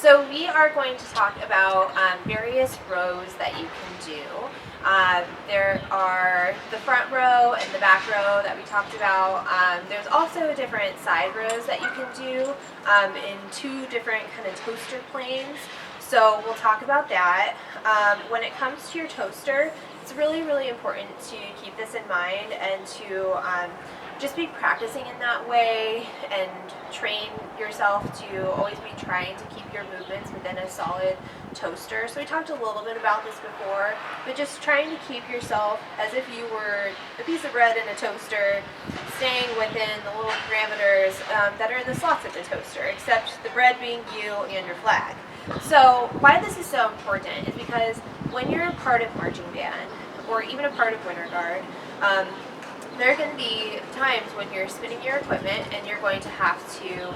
So we are going to talk about various rows that you can do. There are the front row and the back row that we talked about. There's also different side rows that you can do in two different kind of toaster planes. So we'll talk about that. When it comes to your toaster, it's really, really important to keep this in mind and to just be practicing in that way and train yourself to always be trying to keep your movements within a solid toaster. So we talked a little bit about this before, but just trying to keep yourself as if you were a piece of bread in a toaster, staying within the little parameters that are in the slots of the toaster, except the bread being you and your flag. So why this is so important is because when you're a part of marching band or even a part of Winter Guard, there are going to be times when you're spinning your equipment and you're going to have to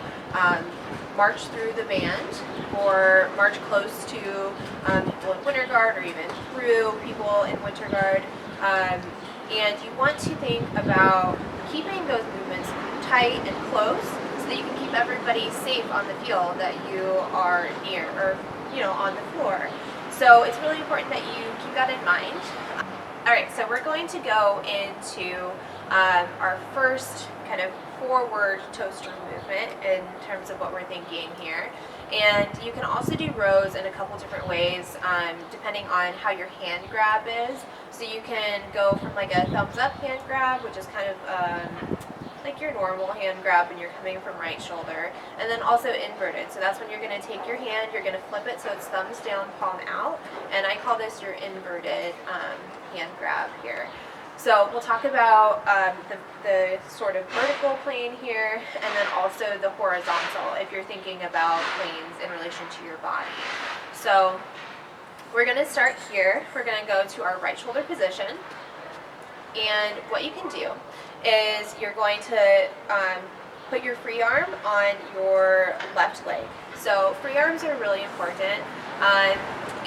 march through the band or march close to people in Winter Guard or even through people in Winter Guard. And you want to think about keeping those movements tight and close so that you can keep everybody safe on the field that you are near or on the floor. So it's really important that you keep that in mind. Alright, so we're going to go into our first kind of forward toaster movement in terms of what we're thinking here. And you can also do rows in a couple different ways depending on how your hand grab is. So you can go from like a thumbs up hand grab, which is kind of like your normal hand grab when you're coming from right shoulder, and then also inverted. So that's when you're going to take your hand, you're going to flip it so it's thumbs down, palm out, and I call this your inverted hand grab here. So we'll talk about the sort of vertical plane here, and then also the horizontal if you're thinking about planes in relation to your body. So we're going to start here. We're going to go to our right shoulder position, and what you can do is you're going to put your free arm on your left leg. So free arms are really important.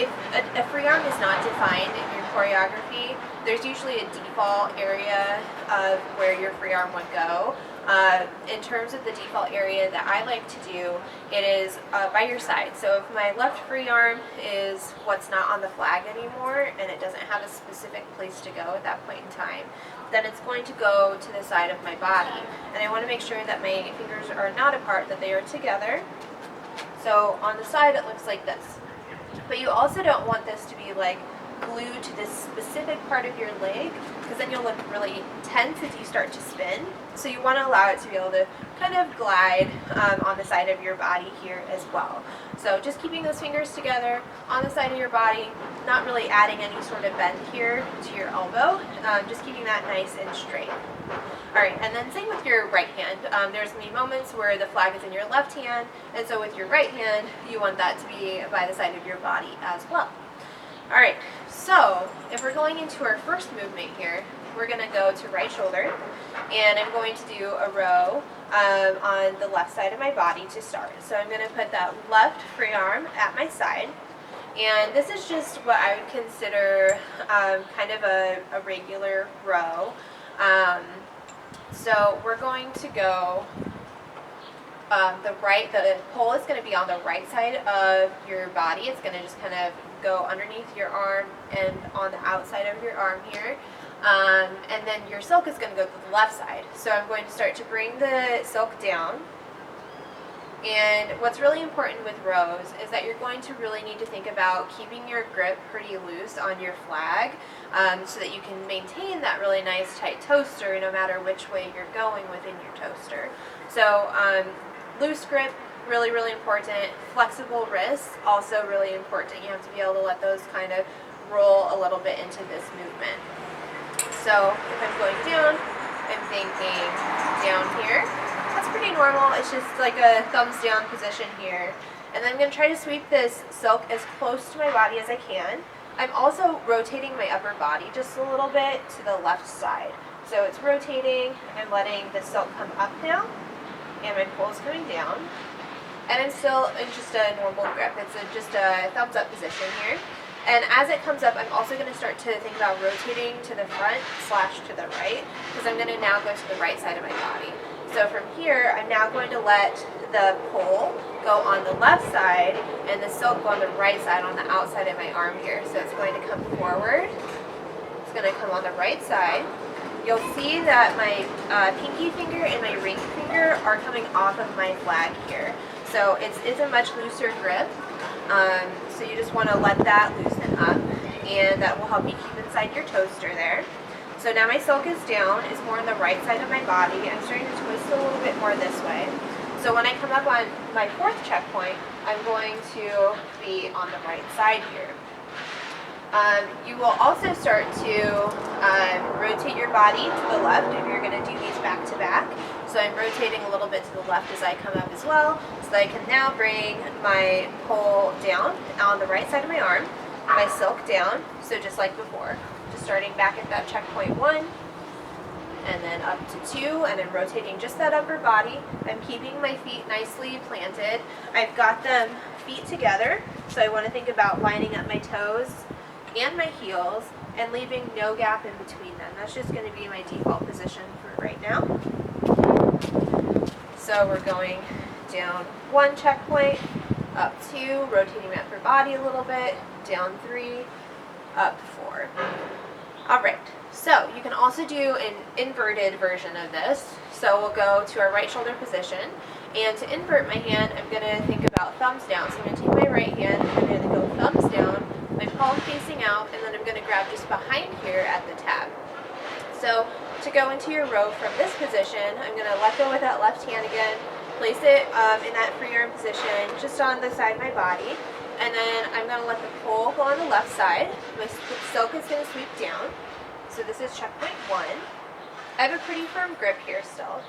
If a free arm is not defined in your choreography, there's usually a default area of where your free arm would go. In terms of the default area that I like to do, it is by your side. So if my left free arm is what's not on the flag anymore and it doesn't have a specific place to go at that point in time, then it's going to go to the side of my body. And I want to make sure that my fingers are not apart, that they are together. So on the side it looks like this. But you also don't want this to be like glued to this specific part of your leg, because then you'll look really tense if you start to spin. So you want to allow it to be able to kind of glide on the side of your body here as well. So just keeping those fingers together on the side of your body, not really adding any sort of bend here to your elbow, just keeping that nice and straight. Alright, and then same with your right hand. There's going to be moments where the flag is in your left hand, and so with your right hand, you want that to be by the side of your body as well. Alright, so if we're going into our first movement here, we're going to go to right shoulder, and I'm going to do a row on the left side of my body to start. So I'm going to put that left free arm at my side, and this is just what I would consider kind of a regular row. So we're going to go the pole is going to be on the right side of your body. It's going to just kind of go underneath your arm and on the outside of your arm here. And then your silk is going to go to the left side. So I'm going to start to bring the silk down. And what's really important with rows is that you're going to really need to think about keeping your grip pretty loose on your flag so that you can maintain that really nice tight toaster no matter which way you're going within your toaster. So loose grip, really, really important. Flexible wrists, also really important. You have to be able to let those kind of roll a little bit into this movement. So if I'm going down, I'm thinking down here. That's pretty normal. It's just like a thumbs down position here. And then I'm going to try to sweep this silk as close to my body as I can. I'm also rotating my upper body just a little bit to the left side. So it's rotating. I'm letting the silk come up now, and my pole is coming down. And I'm still in just a normal grip. It's just a thumbs up position here. And as it comes up, I'm also going to start to think about rotating to the front / to the right, because I'm going to now go to the right side of my body. So from here, I'm now going to let the pole go on the left side and the silk go on the right side on the outside of my arm here. So it's going to come forward. It's going to come on the right side. You'll see that my pinky finger and my ring finger are coming off of my flag here. So it's a much looser grip. So you just want to let that loosen up, and that will help you keep inside your toaster there. So now my silk is down, it's more on the right side of my body. I'm starting to twist a little bit more this way. So when I come up on my fourth checkpoint, I'm going to be on the right side here. You will also start to rotate your body to the left if you're going to do these back to back. So I'm rotating a little bit to the left as I come up as well, so that I can now bring my pole down on the right side of my arm, my silk down, so just like before. Just starting back at that checkpoint 1, and then up to 2, and I'm rotating just that upper body. I'm keeping my feet nicely planted. I've got them feet together, so I want to think about lining up my toes and my heels and leaving no gap in between them. That's just going to be my default position for right now. So we're going down 1 checkpoint, up 2, rotating that upper body a little bit, down 3, up 4. Alright, so you can also do an inverted version of this. So we'll go to our right shoulder position, and to invert my hand, I'm going to think about thumbs down. So I'm going to take my right hand, I'm going to go thumbs down, my palm facing out, and then I'm going to grab just behind here at the tab. So to go into your row from this position, I'm going to let go with that left hand again, place it in that free arm position just on the side of my body, and then I'm going to let the pole go on the left side. My silk is going to sweep down. So this is checkpoint 1. I have a pretty firm grip here still,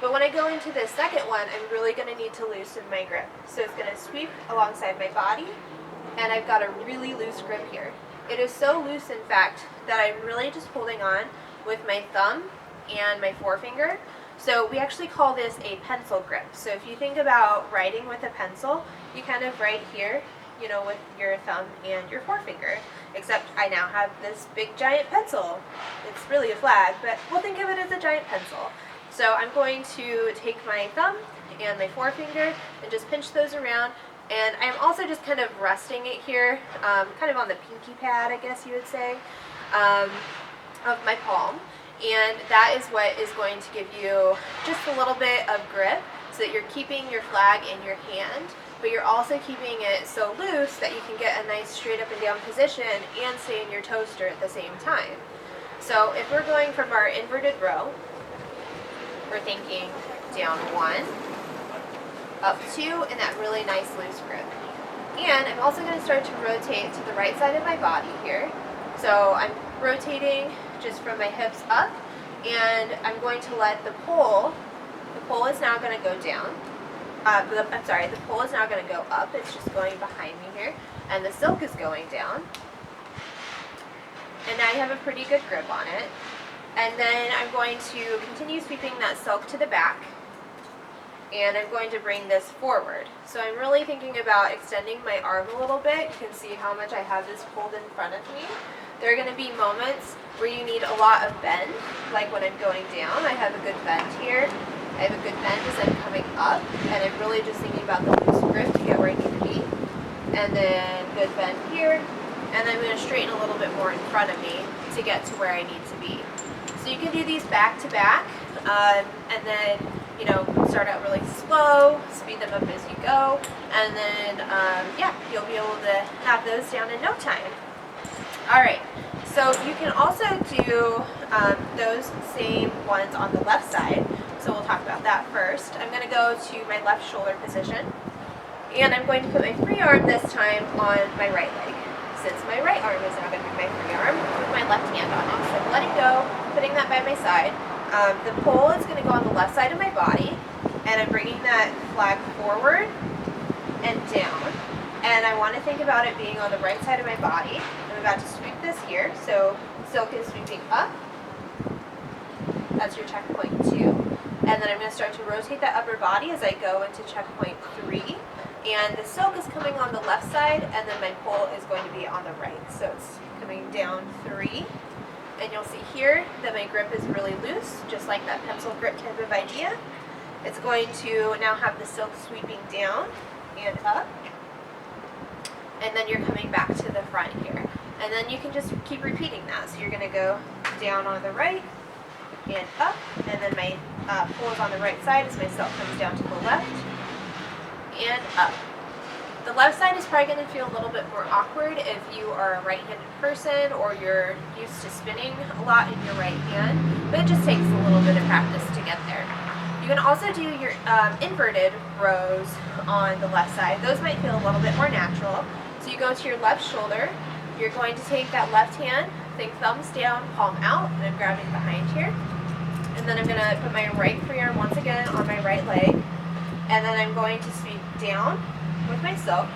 but when I go into the second one, I'm really going to need to loosen my grip. So it's going to sweep alongside my body, and I've got a really loose grip here. It is so loose, in fact, that I'm really just holding on with my thumb and my forefinger. So we actually call this a pencil grip. So if you think about writing with a pencil, you kind of write here, you know, with your thumb and your forefinger. Except I now have this big giant pencil. It's really a flag, but we'll think of it as a giant pencil. So I'm going to take my thumb and my forefinger and just pinch those around. And I'm also just kind of resting it here, kind of on the pinky pad, I guess you would say, of my palm. And that is what is going to give you just a little bit of grip so that you're keeping your flag in your hand, but you're also keeping it so loose that you can get a nice straight up and down position and stay in your toaster at the same time. So if we're going from our inverted row, we're thinking down 1, up 2, and that really nice loose grip. And I'm also going to start to rotate to the right side of my body here. So I'm rotating just from my hips up, and I'm going to let the pole is now going to go down. The pole is now going to go up. It's just going behind me here, and the silk is going down. And now you have a pretty good grip on it. And then I'm going to continue sweeping that silk to the back, and I'm going to bring this forward. So I'm really thinking about extending my arm a little bit. You can see how much I have this pulled in front of me. There are going to be moments where you need a lot of bend, like when I'm going down. I have a good bend here. I have a good bend as I'm coming up, and I'm really just thinking about the loose grip to get where I need to be. And then good bend here, and then I'm going to straighten a little bit more in front of me to get to where I need to be. So you can do these back to back, and then, you know, start out really slow, speed them up as you go, and then, yeah, you'll be able to have those down in no time. Alright, so you can also do those same ones on the left side, so we'll talk about that first. I'm going to go to my left shoulder position, and I'm going to put my free arm this time on my right leg. Since my right arm is now going to be my free arm, with my left hand on it. So I'm letting go, putting that by my side. The pole is going to go on the left side of my body, and I'm bringing that flag forward and down. And I want to think about it being on the right side of my body. I'm about to sweep this here, so silk is sweeping up. That's your checkpoint 2. And then I'm going to start to rotate that upper body as I go into checkpoint 3. And the silk is coming on the left side, and then my pole is going to be on the right. So it's coming down 3. And you'll see here that my grip is really loose, just like that pencil grip type of idea. It's going to now have the silk sweeping down and up, and then you're coming back to the front here. And then you can just keep repeating that. So you're going to go down on the right and up, and then my pull is on the right side as my silk comes down to the left and up. The left side is probably going to feel a little bit more awkward if you are a right-handed person or you're used to spinning a lot in your right hand, but it just takes a little bit of practice to get there. You can also do your inverted rows on the left side. Those might feel a little bit more natural. So you go to your left shoulder, you're going to take that left hand, think thumbs down, palm out, and I'm grabbing behind here. And then I'm going to put my right free arm once again on my right leg, and then I'm going to sweep down with my silk.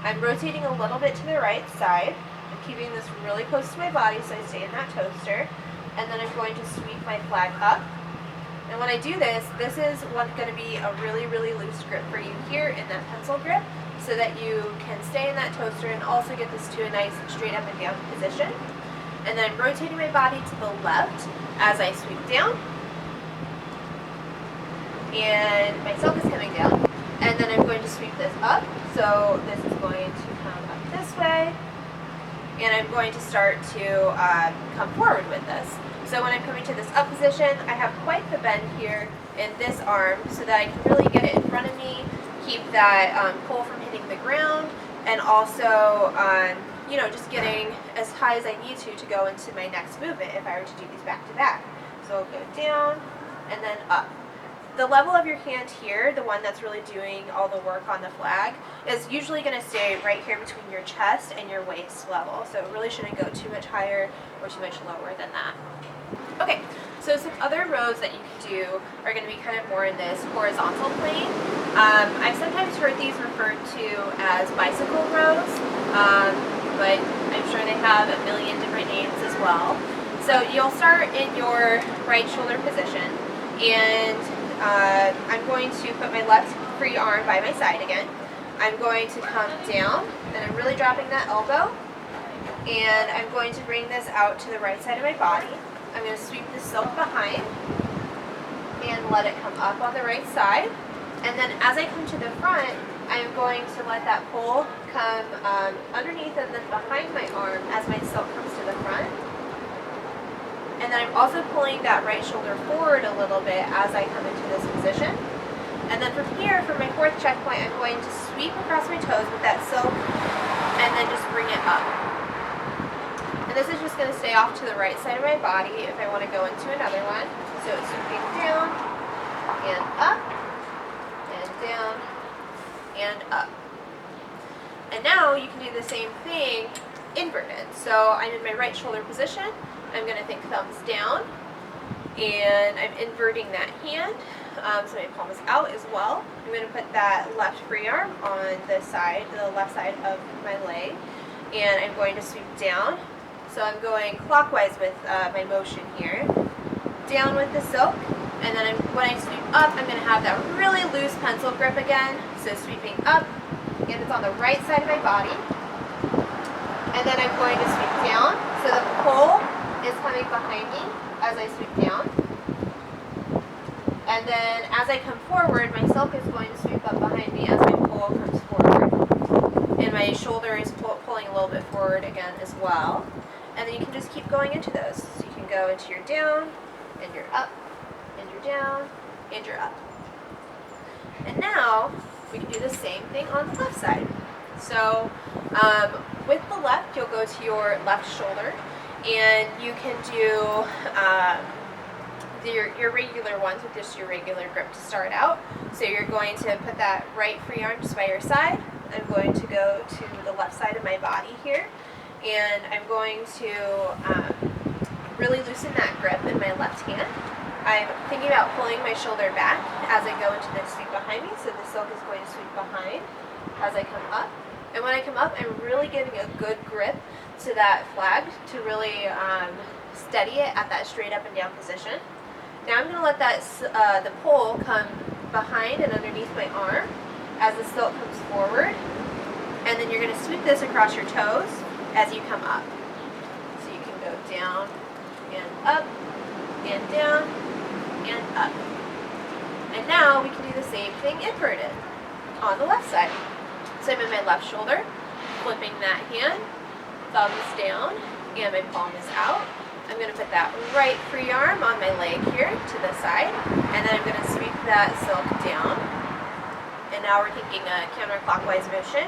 I'm rotating a little bit to the right side. I'm keeping this really close to my body so I stay in that toaster. And then I'm going to sweep my flag up. And when I do this, this is going to be a really, really loose grip for you here in that pencil grip, so that you can stay in that toaster and also get this to a nice straight up and down position. And then I'm rotating my body to the left as I sweep down. And my silk is coming down. And then I'm going to sweep this up. So this is going to come up this way. And I'm going to start to come forward with this. So when I'm coming to this up position, I have quite the bend here in this arm so that I can really get it in front of me, keep that pull from hitting the ground, and also you know, just getting as high as I need to go into my next movement if I were to do these back to back. So I'll go down and then up. The level of your hand here, the one that's really doing all the work on the flag, is usually going to stay right here between your chest and your waist level. So it really shouldn't go too much higher or too much lower than that. Okay, so some other rows that you can do are going to be kind of more in this horizontal plane. I've sometimes heard these referred to as bicycle rows, but I'm sure they have a million different names as well. So you'll start in your right shoulder position, and I'm going to put my left free arm by my side again. I'm going to come down, and I'm really dropping that elbow, and I'm going to bring this out to the right side of my body. I'm going to sweep the silk behind and let it come up on the right side. And then as I come to the front, I'm going to let that pull come underneath and then behind my arm as my silk comes to the front. And then I'm also pulling that right shoulder forward a little bit as I come into this position. And then from here, for my fourth checkpoint, I'm going to sweep across my toes with that silk and then just bring it up. And this is just going to stay off to the right side of my body if I want to go into another one. So it's sweeping down and up and down and up. And now you can do the same thing inverted. So I'm in my right shoulder position. I'm going to think thumbs down, and I'm inverting that hand, so my palm is out as well. I'm going to put that left free arm on the side, the left side of my leg, and I'm going to sweep down. So I'm going clockwise with my motion here, down with the silk, and then when I sweep up, I'm going to have that really loose pencil grip again. So sweeping up, and it's on the right side of my body, and then I'm going to sweep down. So the pull is coming behind me as I sweep down. And then as I come forward, my silk is going to sweep up behind me as my pull comes forward. And my shoulder is pulling a little bit forward again as well. And then you can just keep going into those. So you can go into your down, and your up, and your down, and your up. And now we can do the same thing on the left side. So with the left, you'll go to your left shoulder, and you can do your regular ones with just your regular grip to start out. So you're going to put that right free arm just by your side. I'm going to go to the left side of my body here, and I'm going to really loosen that grip in my left hand. I'm thinking about pulling my shoulder back as I go into this sweep behind me, so the silk is going to sweep behind as I come up. And when I come up, I'm really giving a good grip to that flag to really steady it at that straight up and down position. Now I'm going to let that the pole come behind and underneath my arm as the silk comes forward. And then you're going to sweep this across your toes as you come up. So you can go down and up and down and up. And now we can do the same thing inverted on the left side. So I'm in my left shoulder, flipping that hand, thumbs down, and my palm is out. I'm going to put that right free arm on my leg here to the side, and then I'm going to sweep that silk down. And now we're taking a counterclockwise motion.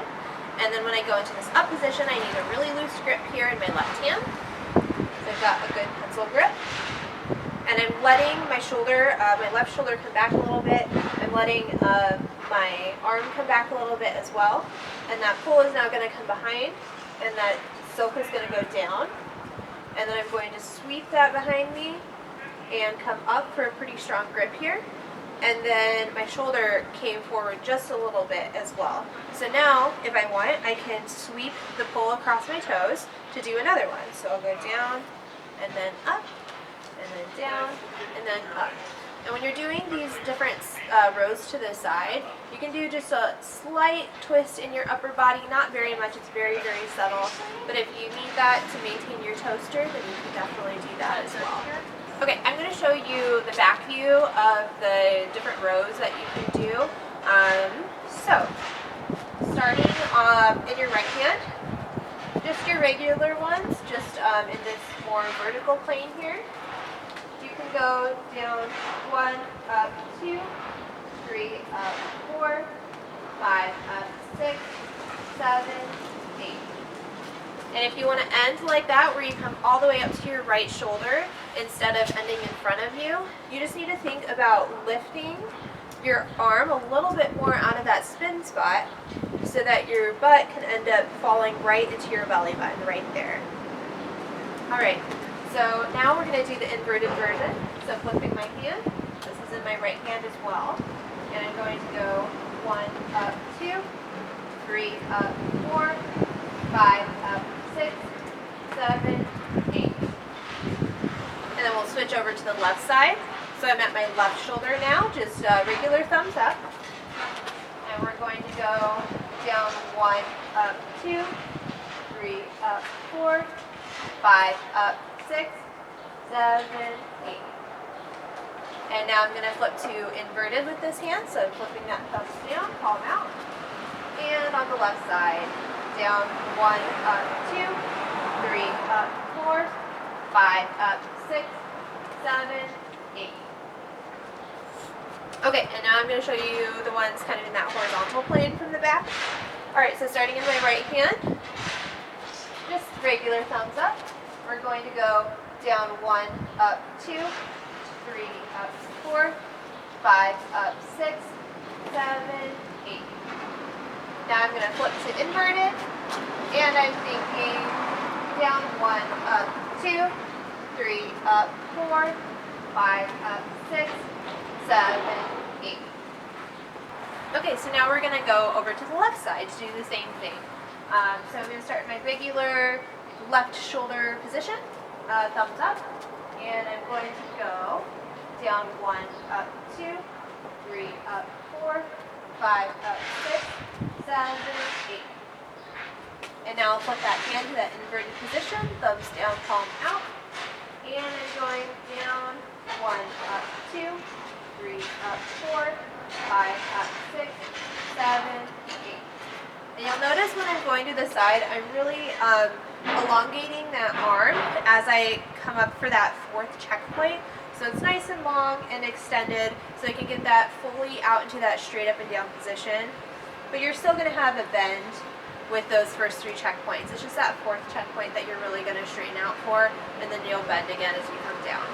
And then when I go into this up position, I need a really loose grip here in my left hand. So I've got a good pencil grip. And I'm letting my shoulder, my left shoulder come back a little bit. I'm letting my arm come back a little bit as well. And that pull is now going to come behind, and that silk is going to go down. And then I'm going to sweep that behind me and come up for a pretty strong grip here. And then my shoulder came forward just a little bit as well. So now, if I want, I can sweep the pull across my toes to do another one. So I'll go down and then up, and then down, and then up. And when you're doing these different rows to the side, you can do just a slight twist in your upper body, not very much, it's very, very subtle. But if you need that to maintain your toaster, then you can definitely do that as well. Okay, I'm going to show you the back view of the different rows that you can do. So, starting in your right hand, just your regular ones, just in this more vertical plane here. You can go down 1, up 2, 3, up 4, 5, up 6, 7, 8. And if you want to end like that, where you come all the way up to your right shoulder instead of ending in front of you, you just need to think about lifting your arm a little bit more out of that spin spot so that your butt can end up falling right into your belly button right there. All right. So now we're going to do the inverted version. So flipping my hand, this is in my right hand as well. And I'm going to go 1, up 2, 3, up 4, 5, up 6, 7, 8. And then we'll switch over to the left side. So I'm at my left shoulder now, just regular thumbs up. And we're going to go down 1, up 2, 3, up 4, 5, up 6, 7, 8. And now I'm going to flip to inverted with this hand, so I'm flipping that thumbs down, palm out. And on the left side, down 1, up 2, 3, up 4, 5, up 6, 7, 8. Okay, and now I'm going to show you the ones kind of in that horizontal plane from the back. Alright, so starting in my right hand, just regular thumbs up. We're going to go down 1, up 2, 3, up 4, 5, up 6, 7, 8. Now I'm going to flip to inverted, and I'm thinking down 1, up 2, 3, up 4, 5, up 6, 7, 8. Okay, so now we're going to go over to the left side to do the same thing. So I'm going to start in my regular left shoulder position, thumbs up, and I'm going to go down 1, up 2, 3, up 4, 5, up 6, 7, 8. And now I'll flip that hand to that inverted position, thumbs down, palm out, and I'm going down 1, up 2, 3, up 4, 5, up 6, 7, 8. And you'll notice when I'm going to the side, I'm really elongating that arm as I come up for that fourth checkpoint. So it's nice and long and extended, so you can get that fully out into that straight up and down position. But you're still going to have a bend with those first 3 checkpoints. It's just that fourth checkpoint that you're really going to straighten out for, and then you'll bend again as you come down.